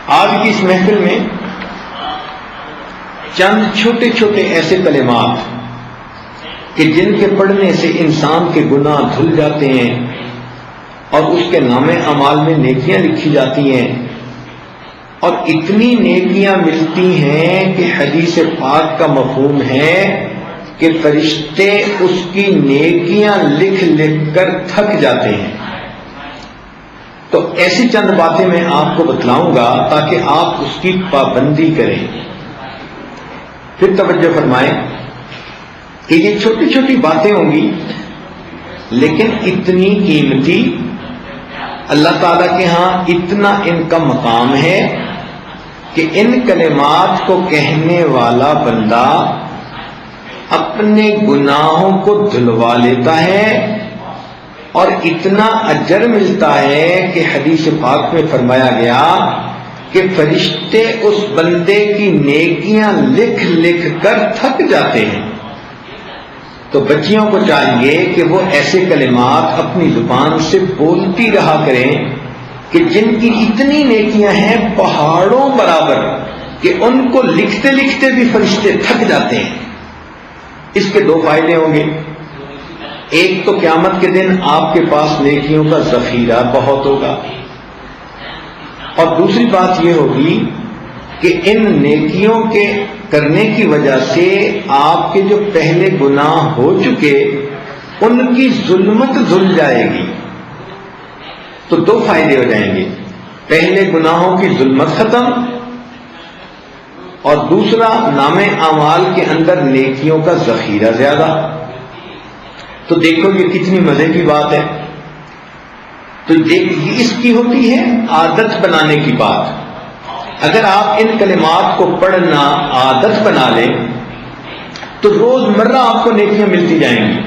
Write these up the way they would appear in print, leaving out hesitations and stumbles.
آج کی اس محفل میں چند چھوٹے چھوٹے ایسے کلمات کہ جن کے پڑھنے سے انسان کے گناہ دھل جاتے ہیں اور اس کے نام اعمال میں نیکیاں لکھی جاتی ہیں، اور اتنی نیکیاں ملتی ہیں کہ حدیث پاک کا مفہوم ہے کہ فرشتے اس کی نیکیاں لکھ لکھ کر تھک جاتے ہیں۔ تو ایسی چند باتیں میں آپ کو بتلاؤں گا تاکہ آپ اس کی پابندی کریں۔ پھر توجہ فرمائیں کہ یہ چھوٹی چھوٹی باتیں ہوں گی لیکن اتنی قیمتی، اللہ تعالیٰ کے ہاں اتنا ان کا مقام ہے کہ ان کلمات کو کہنے والا بندہ اپنے گناہوں کو دھلوا لیتا ہے اور اتنا اجر ملتا ہے کہ حدیث پاک میں فرمایا گیا کہ فرشتے اس بندے کی نیکیاں لکھ لکھ کر تھک جاتے ہیں۔ تو بچیوں کو چاہیے کہ وہ ایسے کلمات اپنی زبان سے بولتی رہا کریں کہ جن کی اتنی نیکیاں ہیں پہاڑوں برابر کہ ان کو لکھتے لکھتے بھی فرشتے تھک جاتے ہیں۔ اس کے دو فائدے ہوں گے۔ ایک تو قیامت کے دن آپ کے پاس نیکیوں کا ذخیرہ بہت ہوگا، اور دوسری بات یہ ہوگی کہ ان نیکیوں کے کرنے کی وجہ سے آپ کے جو پہلے گناہ ہو چکے ان کی ظلمت دھل جائے گی۔ تو دو فائدے ہو جائیں گے، پہلے گناہوں کی ظلمت ختم، اور دوسرا نام اعمال کے اندر نیکیوں کا ذخیرہ زیادہ۔ تو دیکھو یہ کتنی مزے کی بات ہے۔ تو اس کی ہوتی ہے عادت بنانے کی بات۔ اگر آپ ان کلمات کو پڑھنا عادت بنا لیں تو روز مرہ آپ کو نیکیاں ملتی جائیں گی،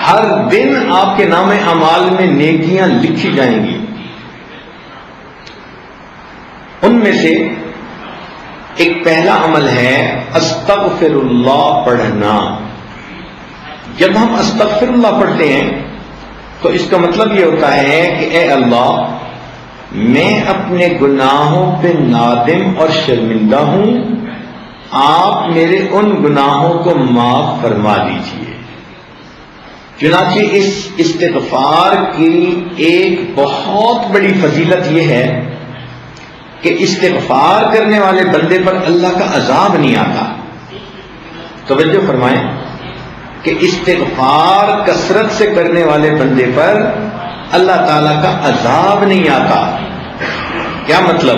ہر دن آپ کے نام اعمال میں نیکیاں لکھی جائیں گی۔ ان میں سے ایک پہلا عمل ہے استغفر اللہ پڑھنا۔ جب ہم استغفر اللہ پڑھتے ہیں تو اس کا مطلب یہ ہوتا ہے کہ اے اللہ، میں اپنے گناہوں پہ نادم اور شرمندہ ہوں، آپ میرے ان گناہوں کو معاف فرما دیجیے۔ چنانچہ اس استغفار کی ایک بہت بڑی فضیلت یہ ہے کہ استغفار کرنے والے بندے پر اللہ کا عذاب نہیں آتا۔ توجہ فرمائیں کہ استغفار کثرت سے کرنے والے بندے پر اللہ تعالیٰ کا عذاب نہیں آتا۔ کیا مطلب؟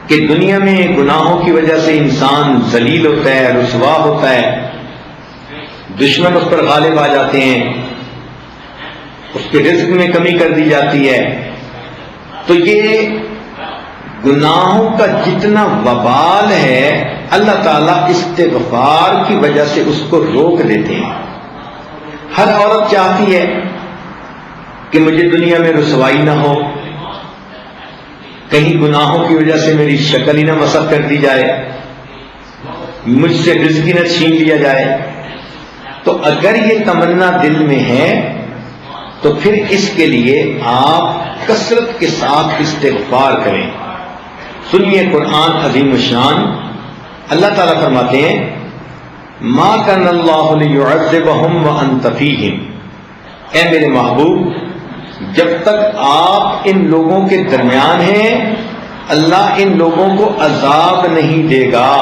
کہ دنیا میں گناہوں کی وجہ سے انسان ذلیل ہوتا ہے، رسوا ہوتا ہے، دشمن اس پر غالب آ جاتے ہیں، اس کے رزق میں کمی کر دی جاتی ہے۔ تو یہ گناہوں کا جتنا وبال ہے اللہ تعالیٰ استغفار کی وجہ سے اس کو روک دیتے ہیں۔ ہر عورت چاہتی ہے کہ مجھے دنیا میں رسوائی نہ ہو، کہیں گناہوں کی وجہ سے میری شکل ہی نہ مسخ کر دی جائے، مجھ سے رزق ہی نہ چھین لیا جائے۔ تو اگر یہ تمنا دل میں ہے تو پھر اس کے لیے آپ کثرت کے ساتھ استغفار کریں۔ سنیے قرآن عظیم الشان، اللہ تعالیٰ فرماتے ہیں ما کان اللہ لیعذبہم وانت فیہم، اے میرے محبوب جب تک آپ ان لوگوں کے درمیان ہیں اللہ ان لوگوں کو عذاب نہیں دے گا۔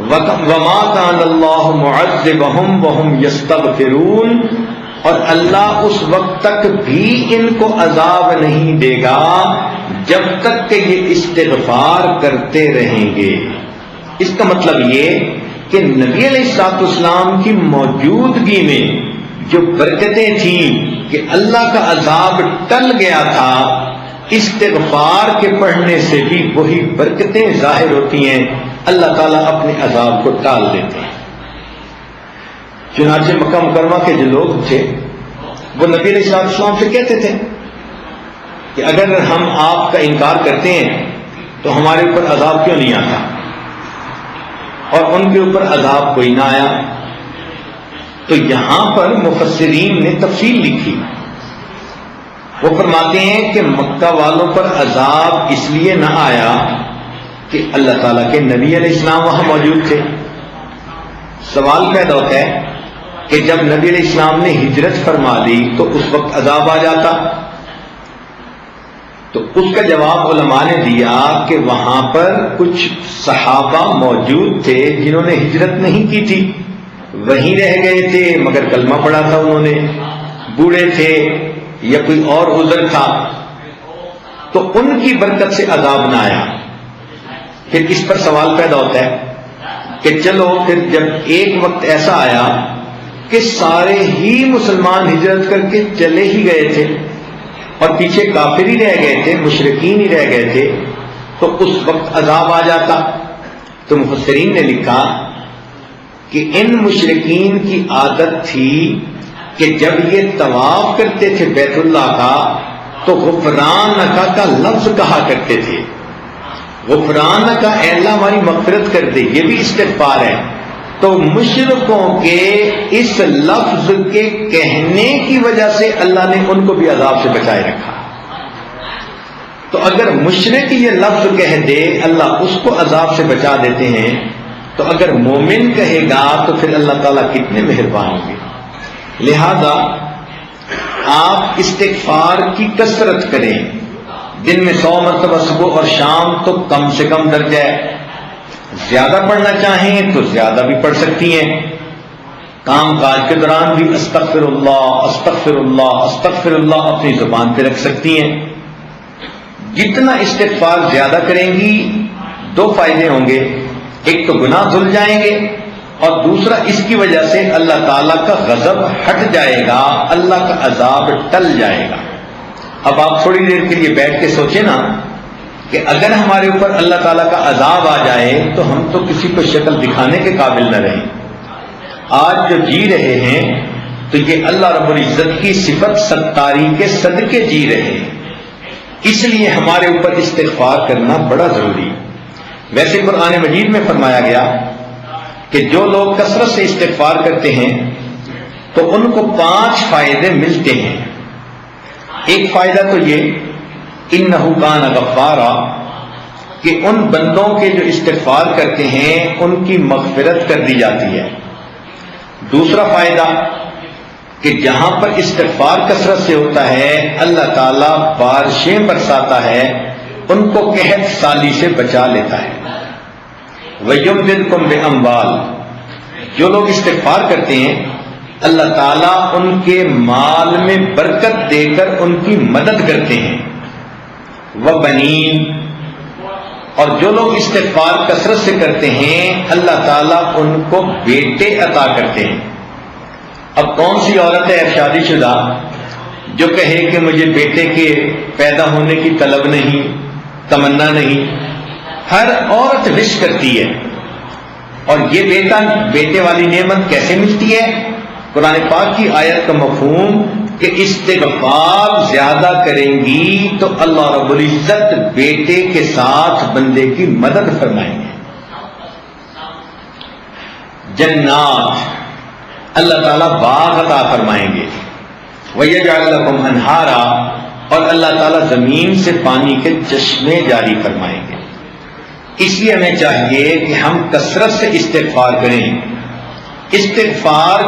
وما کان اللہ معذبہم وہم یستغفرون، اور اللہ اس وقت تک بھی ان کو عذاب نہیں دے گا جب تک کہ یہ استغفار کرتے رہیں گے۔ اس کا مطلب یہ کہ نبی علیہ السلام کی موجودگی میں جو برکتیں تھیں کہ اللہ کا عذاب ٹل گیا تھا، استغفار کے پڑھنے سے بھی وہی برکتیں ظاہر ہوتی ہیں، اللہ تعالیٰ اپنے عذاب کو ٹال دیتے ہیں۔ چنانچہ مکہ مکرمہ کے جو لوگ تھے وہ نبی علیہ السلام سے کہتے تھے کہ اگر ہم آپ کا انکار کرتے ہیں تو ہمارے اوپر عذاب کیوں نہیں آتا، اور ان کے اوپر عذاب کوئی نہ آیا۔ تو یہاں پر مفسرین نے تفصیل لکھی وہ فرماتے ہیں کہ مکہ والوں پر عذاب اس لیے نہ آیا کہ اللہ تعالیٰ کے نبی علیہ السلام وہاں موجود تھے. سوال پیدا ہوتا ہے کہ جب نبی علیہ السلام نے ہجرت فرما دی تو اس وقت عذاب آ جاتا. تو اس کا جواب علماء نے دیا کہ وہاں پر کچھ صحابہ موجود تھے جنہوں نے ہجرت نہیں کی تھی، وہیں رہ گئے تھے مگر کلمہ پڑھا تھا انہوں نے، بوڑھے تھے یا کوئی اور عذر تھا، تو ان کی برکت سے عذاب نہ آیا. پھر اس پر سوال پیدا ہوتا ہے کہ چلو پھر جب ایک وقت ایسا آیا کہ سارے ہی مسلمان ہجرت کر کے چلے ہی گئے تھے اور پیچھے کافر ہی رہ گئے تھے، مشرکین ہی رہ گئے تھے، تو اس وقت عذاب آ جاتا. تو مفسرین نے لکھا کہ ان مشرکین کی عادت تھی کہ جب یہ طواف کرتے تھے بیت اللہ کا تو غفرانک کا لفظ کہا کرتے تھے. غفرانک کا، اے اللہ ہماری مغفرت کر دے، یہ بھی استغفار ہے. تو مشرکوں کے اس لفظ کے کہنے کی وجہ سے اللہ نے ان کو بھی عذاب سے بچائے رکھا. تو اگر مشرک یہ لفظ کہہ دے اللہ اس کو عذاب سے بچا دیتے ہیں، تو اگر مومن کہے گا تو پھر اللہ تعالیٰ کتنے مہربان ہوں گے. لہذا آپ استغفار کی کثرت کریں، دن میں 100 مرتبہ صبح اور شام تو کم سے کم درجہ ہے. زیادہ پڑھنا چاہیں تو زیادہ بھی پڑھ سکتی ہیں. کام کاج کے دوران بھی استغفر اللہ استغفر اللہ استغفر اللہ اپنی زبان پہ رکھ سکتی ہیں. جتنا استغفار زیادہ کریں گی 2 فائدے ہوں گے. ایک تو گناہ دھل جائیں گے اور دوسرا اس کی وجہ سے اللہ تعالیٰ کا غضب ہٹ جائے گا، اللہ کا عذاب ٹل جائے گا. اب آپ تھوڑی دیر کے لیے بیٹھ کے سوچیں نا کہ اگر ہمارے اوپر اللہ تعالیٰ کا عذاب آ جائے تو ہم تو کسی کو شکل دکھانے کے قابل نہ رہیں. آج جو جی رہے ہیں تو یہ اللہ رب العزت کی صفت ستاری کے صدقے جی رہے ہیں. اس لیے ہمارے اوپر استغفار کرنا بڑا ضروری. ویسے قرآن مجید میں فرمایا گیا کہ جو لوگ کثرت سے استغفار کرتے ہیں تو ان کو 5 فائدے ملتے ہیں. ایک فائدہ تو یہ انہ کان غفارا، کہ ان بندوں کے جو استغفار کرتے ہیں ان کی مغفرت کر دی جاتی ہے. دوسرا فائدہ کہ جہاں پر استغفار کثرت سے ہوتا ہے اللہ تعالیٰ بارشیں برساتا ہے، ان کو قحط سالی سے بچا لیتا ہے. وَيُمْدِدْكُمْ بِأَمْوَالٍ، جو لوگ استغفار کرتے ہیں اللہ تعالیٰ ان کے مال میں برکت دے کر ان کی مدد کرتے ہیں. وَبَنِينَ، اور جو لوگ استغفار کثرت سے کرتے ہیں اللہ تعالیٰ ان کو بیٹے عطا کرتے ہیں. اب کون سی عورت ہے شادی شدہ جو کہے کہ مجھے بیٹے کے پیدا ہونے کی طلب نہیں، تمنا نہیں؟ ہر عورت وش کرتی ہے. اور یہ بیٹے والی نعمت کیسے ملتی ہے؟ قرآن پاک کی آیت کا مفہوم کہ استغفار زیادہ کریں گی تو اللہ رب العزت بیٹے کے ساتھ بندے کی مدد فرمائیں گے. جنات، اللہ تعالیٰ باغ عطا فرمائیں گے. وَيَجْعَلْ لَكُمْ أَنْهَارًا، اور اللہ تعالیٰ زمین سے پانی کے چشمے جاری فرمائیں گے. اس لیے ہمیں چاہیے کہ ہم کثرت سے استغفار کریں. استغفار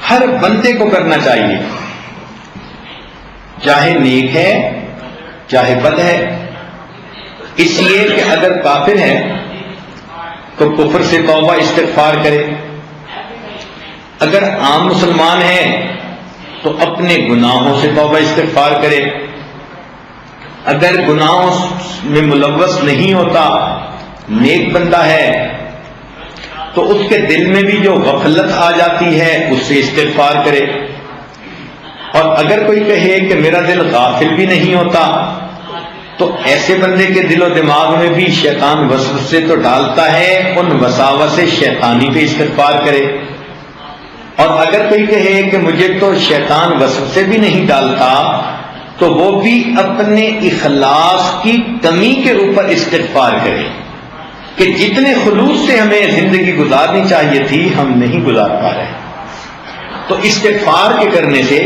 ہر بندے کو کرنا چاہیے، چاہے نیک ہے چاہے بد ہے. اس لیے کہ اگر کافر ہے تو کفر سے توبہ استغفار کرے، اگر عام مسلمان ہے تو اپنے گناہوں سے توبہ استغفار کرے، اگر گناہوں میں ملوث نہیں ہوتا، نیک بندہ ہے، تو اس کے دل میں بھی جو غفلت آ جاتی ہے اس سے استغفار کرے. اور اگر کوئی کہے کہ میرا دل غافل بھی نہیں ہوتا تو ایسے بندے کے دل و دماغ میں بھی شیطان وسوسے تو ڈالتا ہے، ان وساوس شیطانی پہ استغفار کرے. اور اگر کوئی کہے کہ مجھے تو شیطان وسوسے بھی نہیں ڈالتا تو وہ بھی اپنے اخلاص کی کمی کے اوپر استغفار کرے کہ جتنے خلوص سے ہمیں زندگی گزارنی چاہیے تھی ہم نہیں گزار پا رہے. تو استغفار کے کرنے سے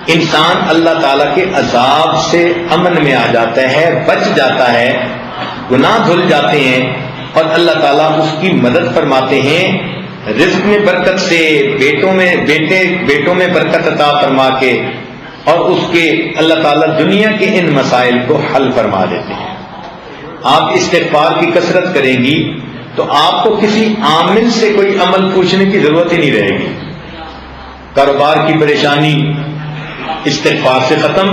انسان اللہ تعالیٰ کے عذاب سے امن میں آ جاتا ہے، بچ جاتا ہے، گناہ دھل جاتے ہیں، اور اللہ تعالیٰ اس کی مدد فرماتے ہیں، رزق میں برکت سے، بیٹوں میں برکت عطا فرما کے، اور اس کے اللہ تعالیٰ دنیا کے ان مسائل کو حل فرما دیتے ہیں۔ آپ استغفار کی کثرت کریں گی تو آپ کو کسی عامل سے کوئی عمل پوچھنے کی ضرورت ہی نہیں رہے گی۔ کاروبار کی پریشانی استغفار سے ختم،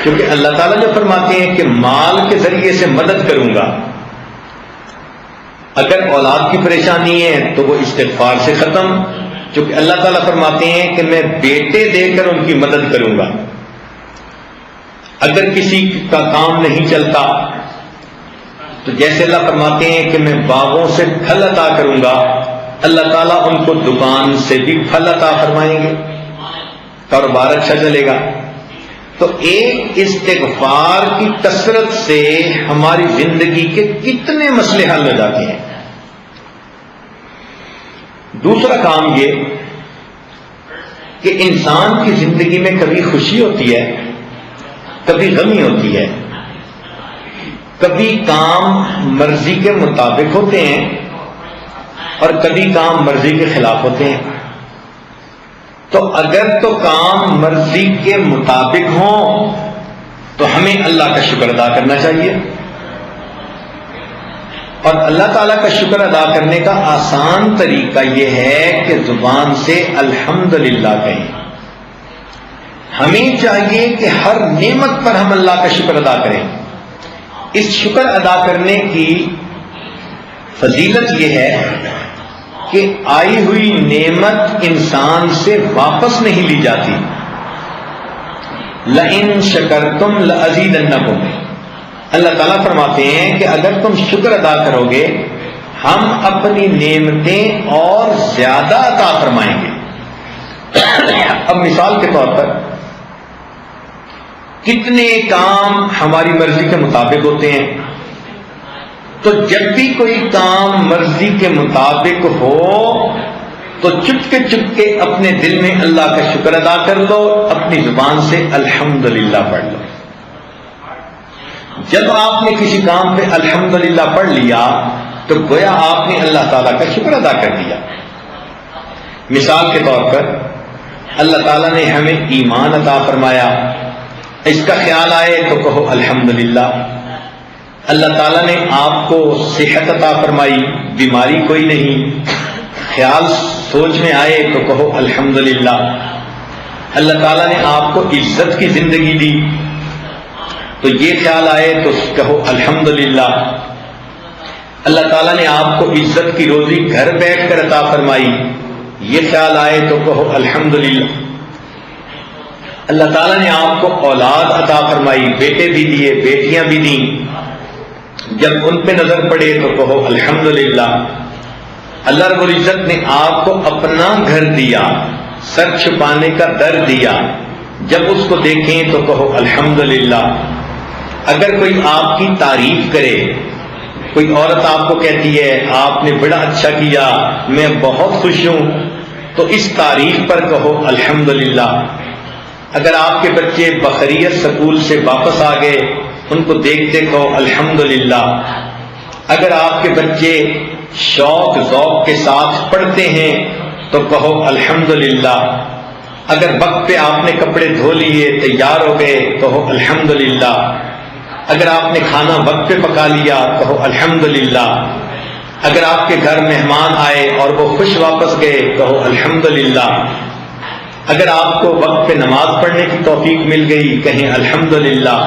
کیونکہ اللہ تعالیٰ جو فرماتے ہیں کہ مال کے ذریعے سے مدد کروں گا۔ اگر اولاد کی پریشانی ہے تو وہ استغفار سے ختم، کیونکہ اللہ تعالیٰ فرماتے ہیں کہ میں بیٹے دے کر ان کی مدد کروں گا۔ اگر کسی کا کام نہیں چلتا تو جیسے اللہ فرماتے ہیں کہ میں باغوں سے پھل عطا کروں گا، اللہ تعالیٰ ان کو دکان سے بھی پھل عطا فرمائیں گے، کاروبار اچھا چلے گا۔ تو ایک استغفار کی کثرت سے ہماری زندگی کے کتنے مسئلے حل ہو جاتے ہیں۔ دوسرا کام یہ کہ انسان کی زندگی میں کبھی خوشی ہوتی ہے، کبھی غمی ہوتی ہے، کبھی کام مرضی کے مطابق ہوتے ہیں اور کبھی کام مرضی کے خلاف ہوتے ہیں۔ تو اگر تو کام مرضی کے مطابق ہوں تو ہمیں اللہ کا شکر ادا کرنا چاہیے، اور اللہ تعالیٰ کا شکر ادا کرنے کا آسان طریقہ یہ ہے کہ زبان سے الحمدللہ کہیں۔ ہمیں چاہیے کہ ہر نعمت پر ہم اللہ کا شکر ادا کریں۔ اس شکر ادا کرنے کی فضیلت یہ ہے کہ آئی ہوئی نعمت انسان سے واپس نہیں لی جاتی۔ لئن شکرتم لازیدنکم، اللہ تعالیٰ فرماتے ہیں کہ اگر تم شکر ادا کرو گے ہم اپنی نعمتیں اور زیادہ عطا فرمائیں گے۔ اب مثال کے طور پر کتنے کام ہماری مرضی کے مطابق ہوتے ہیں، تو جب بھی کوئی کام مرضی کے مطابق ہو تو چپکے اپنے دل میں اللہ کا شکر ادا کر لو، اپنی زبان سے الحمدللہ پڑھ لو۔ جب آپ نے کسی کام پہ الحمدللہ پڑھ لیا تو گویا آپ نے اللہ تعالیٰ کا شکر ادا کر دیا۔ مثال کے طور پر اللہ تعالیٰ نے ہمیں ایمان عطا فرمایا، اس کا خیال آئے تو کہو الحمدللہ۔ اللہ تعالیٰ نے آپ کو صحت عطا فرمائی، بیماری کوئی نہیں، خیال سوچ میں آئے تو کہو الحمدللہ۔ اللہ تعالیٰ نے آپ کو عزت کی زندگی دی تو یہ خیال آئے تو کہو الحمدللہ۔ اللہ تعالیٰ نے آپ کو عزت کی روزی گھر بیٹھ کر عطا فرمائی، یہ خیال آئے تو کہو الحمدللہ۔ اللہ تعالیٰ نے آپ کو اولاد عطا فرمائی، بیٹے بھی دیے، بیٹیاں بھی دیں، جب ان پہ نظر پڑے تو کہو الحمدللہ۔ اللہ رب العزت نے آپ کو اپنا گھر دیا، سر چھپانے کا در دیا، جب اس کو دیکھیں تو کہو الحمدللہ۔ اگر کوئی آپ کی تعریف کرے، کوئی عورت آپ کو کہتی ہے آپ نے بڑا اچھا کیا، میں بہت خوش ہوں، تو اس تعریف پر کہو الحمدللہ۔ اگر آپ کے بچے بخیریت سکول سے واپس آ گئے، ان کو دیکھتے کہو الحمدللہ۔ اگر آپ کے بچے شوق ذوق کے ساتھ پڑھتے ہیں تو کہو الحمدللہ۔ اگر وقت پہ آپ نے کپڑے دھو لیے، تیار ہو گئے، کہو الحمدللہ۔ اگر آپ نے کھانا وقت پہ پکا لیا، کہو الحمدللہ۔ اگر آپ کے گھر مہمان آئے اور وہ خوش واپس گئے، کہو الحمدللہ۔ اگر آپ کو وقت پہ نماز پڑھنے کی توفیق مل گئی، کہیں الحمدللہ۔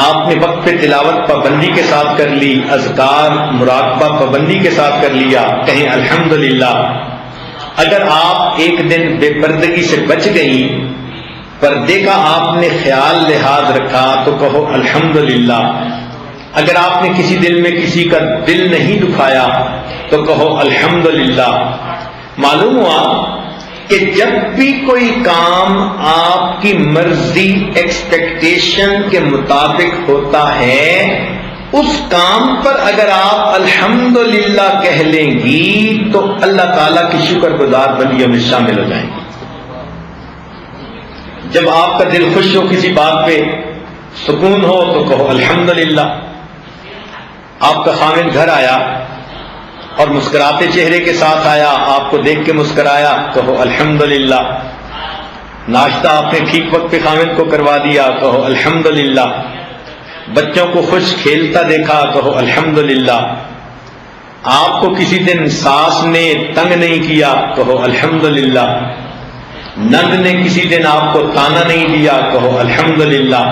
آپ نے وقت پہ تلاوت پابندی کے ساتھ کر لی، اذکار مراقبہ پابندی کے ساتھ کر لیا، کہیں الحمدللہ۔ اگر آپ ایک دن بے پردگی سے بچ گئی، پردے کا آپ نے خیال لحاظ رکھا تو کہو الحمدللہ۔ اگر آپ نے کسی دل میں کسی کا دل نہیں دکھایا تو کہو الحمدللہ۔ معلوم ہوا کہ جب بھی کوئی کام آپ کی مرضی ایکسپیکٹیشن کے مطابق ہوتا ہے، اس کام پر اگر آپ الحمدللہ کہہ لیں گی تو اللہ تعالیٰ کی شکر گزار بندیوں میں شامل ہو جائیں گی۔ جب آپ کا دل خوش ہو کسی بات پہ، سکون ہو، تو کہو الحمدللہ۔ آپ کا خامن گھر آیا اور مسکراتے چہرے کے ساتھ آیا، آپ کو دیکھ کے مسکرایا، کہو الحمدللہ۔ ناشتہ آپ نے ٹھیک وقت پہ خامن کو کروا دیا، کہو الحمدللہ۔ بچوں کو خوش کھیلتا دیکھا، کہو الحمدللہ۔ آپ کو کسی دن ساس نے تنگ نہیں کیا، کہو الحمدللہ۔ نند نے کسی دن آپ کو تانا نہیں دیا، کہو الحمدللہ۔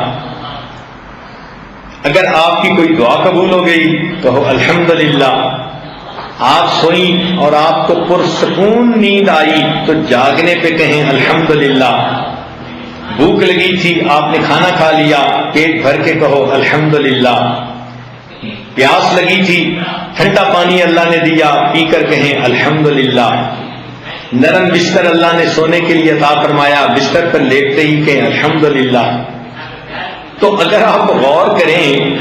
اگر آپ کی کوئی دعا قبول ہو گئی، کہو الحمدللہ۔ آپ سوئیں اور آپ کو پرسکون نیند آئی تو جاگنے پہ کہیں الحمدللہ۔ بھوک لگی تھی، آپ نے کھانا کھا لیا، پیٹ بھر کے کہو الحمدللہ۔ پیاس لگی تھی، ٹھنڈا پانی اللہ نے دیا، پی کر کہیں الحمدللہ۔ نرم بستر اللہ نے سونے کے لیے عطا فرمایا، بستر پر لیٹتے ہی کہیں الحمدللہ۔ تو اگر آپ غور کریں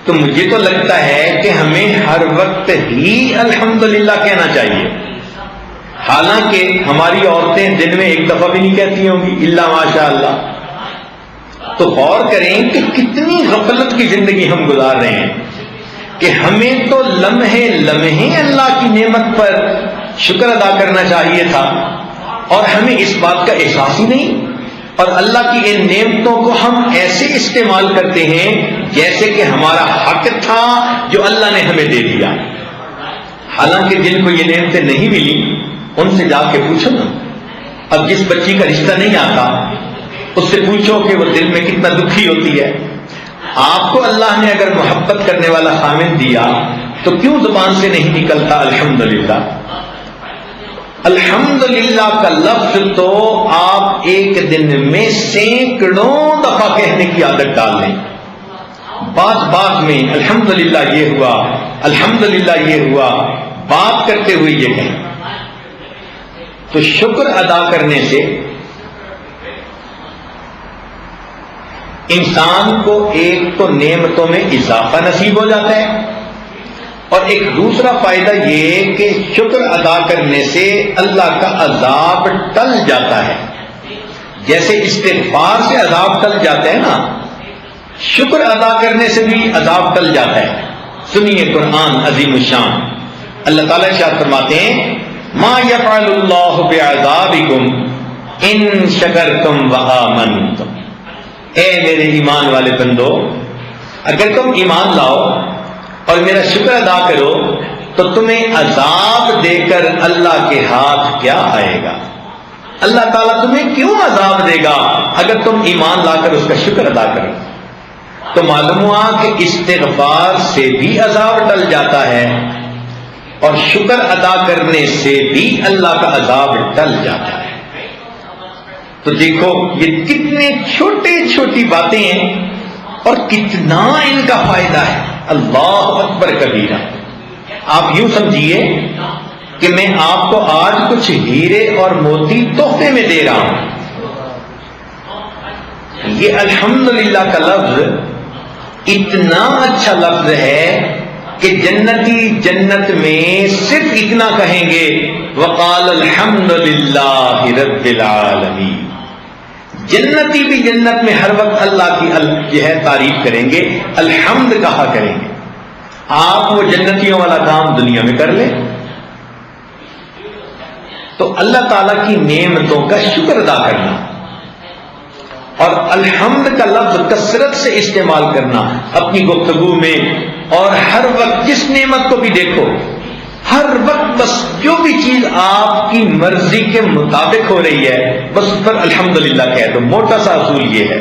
تو مجھے تو لگتا ہے کہ ہمیں ہر وقت ہی الحمدللہ کہنا چاہیے، حالانکہ ہماری عورتیں دن میں ایک دفعہ بھی نہیں کہتی ہوں گی الا ماشاء اللہ۔ تو غور کریں کہ کتنی غفلت کی زندگی ہم گزار رہے ہیں کہ ہمیں تو لمحے لمحے اللہ کی نعمت پر شکر ادا کرنا چاہیے تھا، اور ہمیں اس بات کا احساس ہی نہیں، اور اللہ کی ان نعمتوں کو ہم ایسے استعمال کرتے ہیں جیسے کہ ہمارا حق تھا جو اللہ نے ہمیں دے دیا، حالانکہ جن کو یہ نعمتیں نہیں ملی ان سے جا کے پوچھو نا۔ اب جس بچی کا رشتہ نہیں آتا اس سے پوچھو کہ وہ دل میں کتنا دکھی ہوتی ہے۔ آپ کو اللہ نے اگر محبت کرنے والا خامن دیا تو کیوں زبان سے نہیں نکلتا الحمدللہ؟ الحمدللہ کا لفظ تو آپ ایک دن میں سینکڑوں دفعہ کہنے کی عادت ڈال لیں، بات بات میں الحمدللہ یہ ہوا، الحمدللہ یہ ہوا، بات کرتے ہوئے یہ کہیں۔ تو شکر ادا کرنے سے انسان کو ایک تو نعمتوں میں اضافہ نصیب ہو جاتا ہے، اور ایک دوسرا فائدہ یہ کہ شکر ادا کرنے سے اللہ کا عذاب ٹل جاتا ہے۔ جیسے استغفار سے عذاب ٹل جاتا ہے نا، شکر ادا کرنے سے بھی عذاب ٹل جاتا ہے۔ سنیے قرآن عظیم الشان، اللہ تعالیٰ ارشاد فرماتے ہیں ما یفعل اللہ بعذابکم ان شکرتم وآمنتم۔ اے میرے ایمان والے بندو، اگر تم ایمان لاؤ اور میرا شکر ادا کرو تو تمہیں عذاب دے کر اللہ کے ہاتھ کیا آئے گا؟ اللہ تعالیٰ تمہیں کیوں عذاب دے گا اگر تم ایمان لا کر اس کا شکر ادا کرو؟ تو معلوم ہوا کہ استغفار سے بھی عذاب ٹل جاتا ہے، اور شکر ادا کرنے سے بھی اللہ کا عذاب ٹل جاتا ہے۔ تو دیکھو یہ کتنے چھوٹی چھوٹی باتیں ہیں اور کتنا ان کا فائدہ ہے، اللہ اکبر کبیرہ۔ آپ یوں سمجھیے کہ میں آپ کو آج کچھ ہیرے اور موتی تحفے میں دے رہا ہوں۔ یہ الحمدللہ کا لفظ اتنا اچھا لفظ ہے کہ جنتی جنت میں صرف اتنا کہیں گے وقال الحمدللہ رب العالمین۔ جنتی بھی جنت میں ہر وقت اللہ کی جو ہے تعریف کریں گے، الحمد کہا کریں گے۔ آپ وہ جنتیوں والا کام دنیا میں کر لیں۔ تو اللہ تعالیٰ کی نعمتوں کا شکر ادا کرنا اور الحمد کا لفظ کثرت سے استعمال کرنا اپنی گفتگو میں، اور ہر وقت جس نعمت کو بھی دیکھو، ہر وقت بس جو بھی چیز آپ کی مرضی کے مطابق ہو رہی ہے بس اس پر الحمدللہ کہہ دو۔ موٹا سا اصول یہ ہے۔